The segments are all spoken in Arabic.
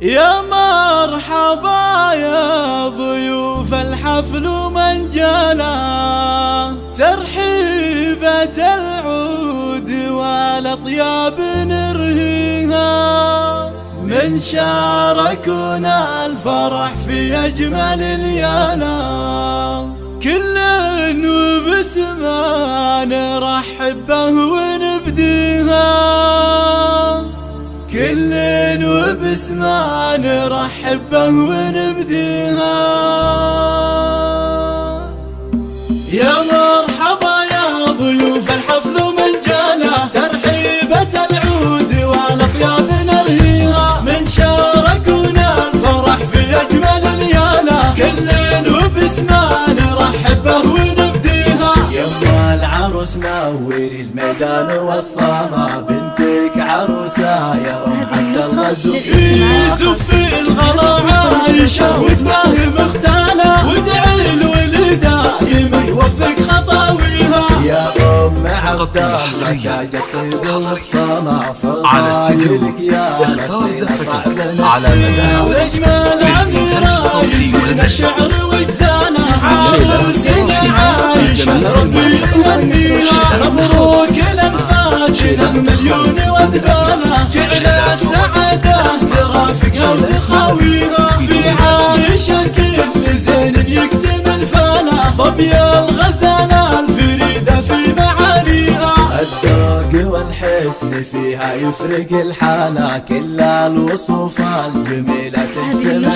يا مرحبا يا ضيوف الحفل من جلا، ترحيبة العود والأطياب نرهيها، من شاركونا الفرح في أجمل الليالي، كل وباسمه نرحب به ونبديها، كل وباسمه نرحب به ونبديها. يا مرحبا يا ضيوف الحفل من جانا، ترحيبة العود والأطياب نرهيها، من شاركونا الفرح في أجمل الليالي، كل وباسمه نرحب به ونبديها. يما العروس نوري الميدان والصالة، بنتك عروسة يا رب عبد الله زفي الغلا عايشة وتباهي مختالة، وادعي الولد دايم يوفق خطاويها. يا ام عبد الله تاج الطيب والصلاة، على استديو اختار زفتك على مزاج بالإنتاج الصوتي الشعر وجزانة، عروسنا عايشة ربي يهنيها، مبروك الأنفاجنا مليون ودبانة، جعل السعادة ترافقها وتخاويها، في عايشة كل زين يكتمل فانا، ظبي الغزالة الفريدة في معانيها. الذوق والحسن فيها يفرق الحالة، كل الوصوف الجميلة تجتمع.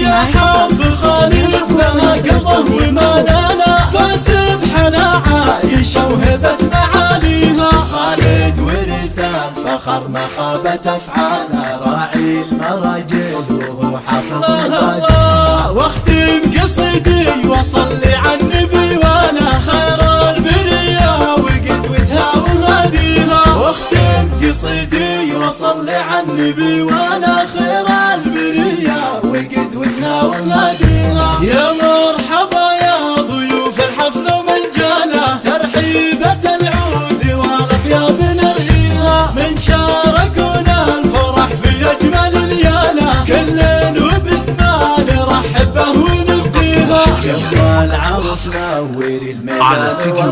يا حظ خالد بها قلبه ومالانا، فاز بحلا عايشة وهبة معاليها، خالد ورث الفخر ما خابت افعاله، راعي المراجل وهو حافظ الله. واختم قصيدي وصلي على النبي وانا خير البرية وقدوتها وهديها، واختم قصيدي وصلي على النبي وانا خير البرية وقدوتها وهديها. يا مرحبا يا ضيوف الحفل من جانا، ترحيبة العود والأطياب نرهيها، من شاركونا الفرح في أجمل الليالي، كل وباسمه نرحب به ونبديها. يما العروس نوري الميدان على استديو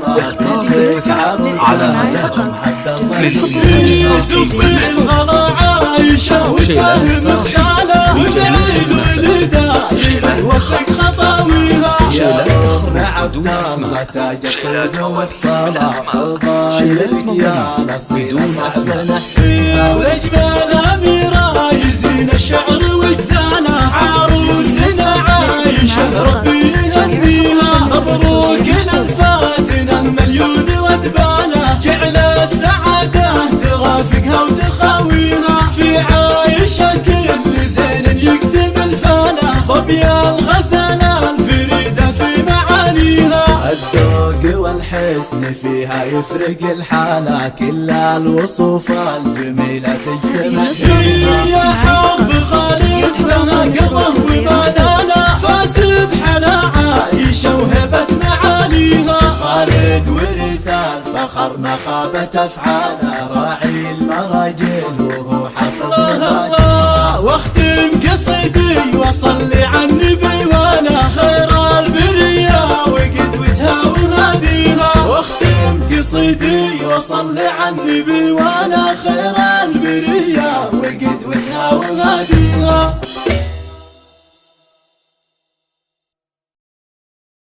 اختار زفتك على مزاج بالإنتاج الصوتي الغلا عايشة وتباهي مختالة، وادعي الولد دايم يوفق خطاويها. يا ام عبد الله تاج الطيب والصلاة، فضايلك يا نصيب بدون أسماء نحسيها، واجمل أميرة يزين الشعر وجزانة، عروسنا عايشة ربي يهنيها، مبروك الأنفاتنا مليون ودبانة، جعل السعادة ترافقها وتخاويها، في عايشة كل زين يكتمل فانا، ظبي الغزالة الفريدة في معانيها. الذوق والحسن فيها يفرق الحالة، كل الوصوف الجميلة تجتمع. يا حظ خالد بها قلبه ومالانا، فاز بحلا عايشة وهبة معاليها، خالد ورث الفخر ما خابت افعاله، راعي المراجل وهو حافظ الله. واختم قصيدي وصلي على النبي وانا خير البرية وقدوتها وهديها، واختم قصيدي وصلي على النبي وانا خير البرية وقدوتها وهديها.